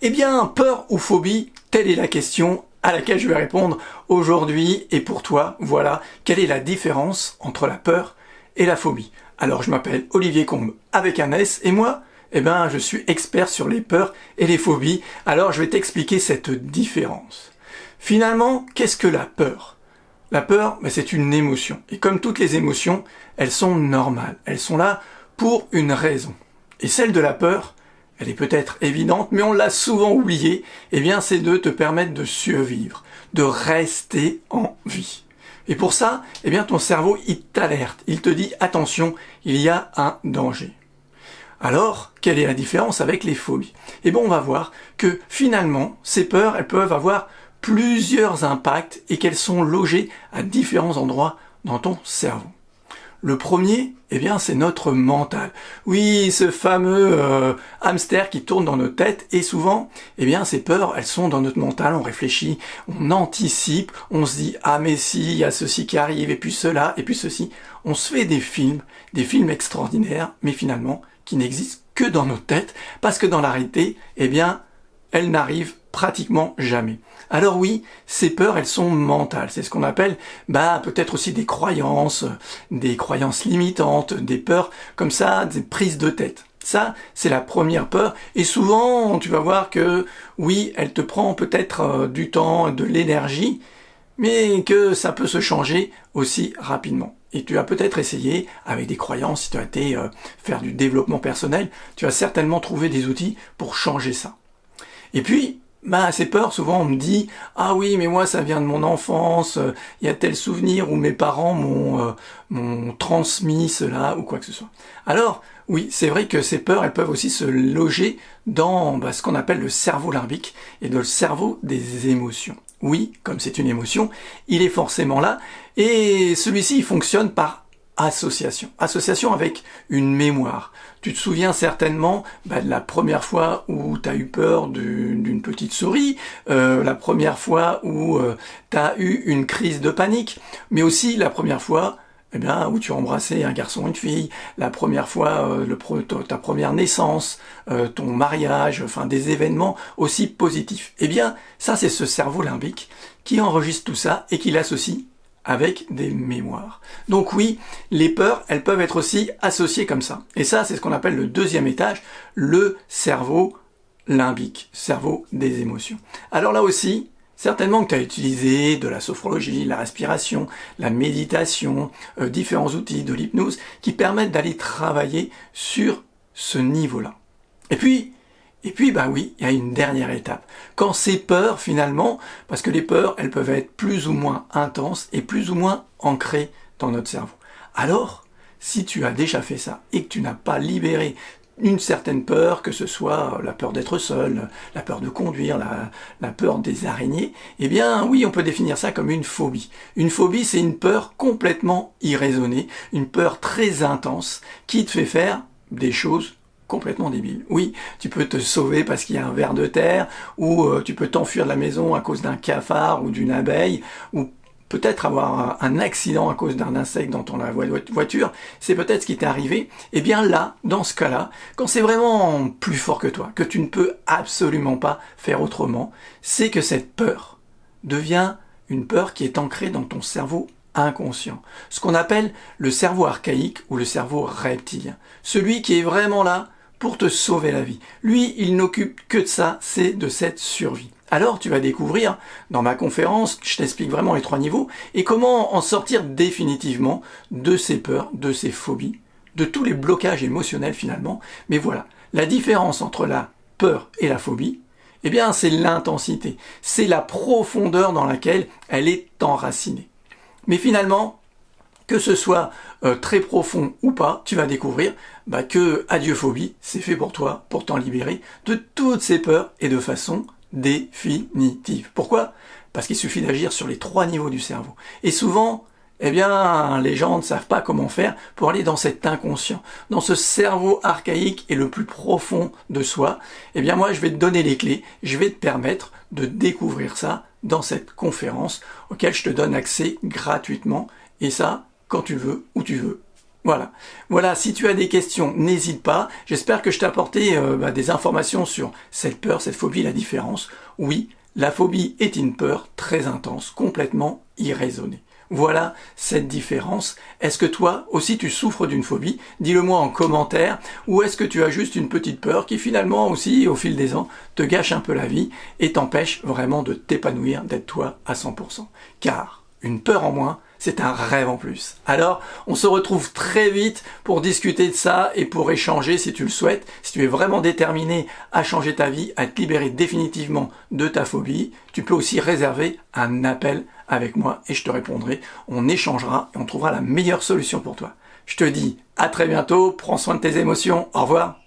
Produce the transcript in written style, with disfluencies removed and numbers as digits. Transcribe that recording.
Eh bien, peur ou phobie, telle est la question à laquelle je vais répondre aujourd'hui. Et pour toi, voilà, quelle est la différence entre la peur et la phobie? Alors, je m'appelle Olivier Combe avec un S, et moi, je suis expert sur les peurs et les phobies. Alors, je vais t'expliquer cette différence. Finalement, qu'est-ce que la peur? La peur, c'est une émotion. Et comme toutes les émotions, elles sont normales. Elles sont là pour une raison. Et celle de la peur, elle est peut-être évidente, mais on l'a souvent oubliée, c'est de te permettre de survivre, de rester en vie. Et pour ça, ton cerveau, il t'alerte, il te dit attention, il y a un danger. Alors, quelle est la différence avec les phobies? On va voir que finalement, ces peurs, elles peuvent avoir plusieurs impacts et qu'elles sont logées à différents endroits dans ton cerveau. Le premier, c'est notre mental. Oui, ce fameux hamster qui tourne dans notre tête, et souvent, ces peurs, elles sont dans notre mental, on réfléchit, on anticipe, on se dit, ah mais si, il y a ceci qui arrive, et puis cela, et puis ceci. On se fait des films extraordinaires, mais finalement, qui n'existent que dans notre tête, parce que dans la réalité, elles n'arrivent pratiquement jamais. Alors oui, ces peurs, elles sont mentales. C'est ce qu'on appelle peut-être aussi des croyances limitantes, des peurs comme ça, des prises de tête. Ça, c'est la première peur. Et souvent, tu vas voir que oui, elle te prend peut-être du temps, de l'énergie, mais que ça peut se changer aussi rapidement. Et tu as peut-être essayé avec des croyances, si tu as été faire du développement personnel, tu as certainement trouvé des outils pour changer ça. Et puis, ces peurs, souvent on me dit « Ah oui, mais moi ça vient de mon enfance, il y a tel souvenir où mes parents m'ont transmis cela ou quoi que ce soit. » Alors, oui, c'est vrai que ces peurs, elles peuvent aussi se loger dans ce qu'on appelle le cerveau limbique et le cerveau des émotions. Oui, comme c'est une émotion, il est forcément là, et celui-ci il fonctionne par association. Association avec une mémoire. Tu te souviens certainement de la première fois où tu as eu peur d'une petite souris, la première fois où tu as eu une crise de panique, mais aussi la première fois où tu as embrassé un garçon ou une fille, la première fois, ta première naissance, ton mariage, des événements aussi positifs. Ça c'est ce cerveau limbique qui enregistre tout ça et qui l'associe avec des mémoires. Donc oui, les peurs, elles peuvent être aussi associées comme ça. Et ça, c'est ce qu'on appelle le deuxième étage, le cerveau limbique, cerveau des émotions. Alors là aussi, certainement que tu as utilisé de la sophrologie, la respiration, la méditation, différents outils de l'hypnose qui permettent d'aller travailler sur ce niveau-là. Et puis, oui, il y a une dernière étape. Quand ces peurs, finalement, parce que les peurs, elles peuvent être plus ou moins intenses et plus ou moins ancrées dans notre cerveau. Alors, si tu as déjà fait ça et que tu n'as pas libéré une certaine peur, que ce soit la peur d'être seul, la peur de conduire, la peur des araignées, oui, on peut définir ça comme une phobie. Une phobie, c'est une peur complètement irraisonnée, une peur très intense qui te fait faire des choses complètement débile. Oui, tu peux te sauver parce qu'il y a un ver de terre, ou tu peux t'enfuir de la maison à cause d'un cafard ou d'une abeille, ou peut-être avoir un accident à cause d'un insecte dans ton voiture, c'est peut-être ce qui t'est arrivé. Là, dans ce cas-là, quand c'est vraiment plus fort que toi, que tu ne peux absolument pas faire autrement, c'est que cette peur devient une peur qui est ancrée dans ton cerveau inconscient. Ce qu'on appelle le cerveau archaïque ou le cerveau reptilien. Celui qui est vraiment là pour te sauver la vie. Lui, il n'occupe que de ça, c'est de cette survie. Alors, tu vas découvrir, dans ma conférence, je t'explique vraiment les 3 niveaux, et comment en sortir définitivement de ces peurs, de ces phobies, de tous les blocages émotionnels finalement. Mais voilà, la différence entre la peur et la phobie, c'est l'intensité, c'est la profondeur dans laquelle elle est enracinée. Mais finalement, que ce soit très profond ou pas, tu vas découvrir que Adieuphobies, c'est fait pour toi, pour t'en libérer de toutes ces peurs et de façon définitive. Pourquoi? Parce qu'il suffit d'agir sur les 3 niveaux du cerveau. Et souvent, les gens ne savent pas comment faire pour aller dans cet inconscient, dans ce cerveau archaïque et le plus profond de soi. Moi, je vais te donner les clés, je vais te permettre de découvrir ça dans cette conférence auquel je te donne accès gratuitement. Et ça, quand tu veux, où tu veux. Voilà, si tu as des questions, n'hésite pas. J'espère que je t'ai apporté des informations sur cette peur, cette phobie, la différence. Oui, la phobie est une peur très intense, complètement irraisonnée. Voilà cette différence. Est-ce que toi aussi tu souffres d'une phobie? Dis-le moi en commentaire. Ou est-ce que tu as juste une petite peur qui finalement aussi, au fil des ans, te gâche un peu la vie et t'empêche vraiment de t'épanouir, d'être toi à 100%. Car une peur en moins, c'est un rêve en plus. Alors, on se retrouve très vite pour discuter de ça et pour échanger si tu le souhaites. Si tu es vraiment déterminé à changer ta vie, à te libérer définitivement de ta phobie, tu peux aussi réserver un appel avec moi et je te répondrai. On échangera et on trouvera la meilleure solution pour toi. Je te dis à très bientôt, prends soin de tes émotions, au revoir.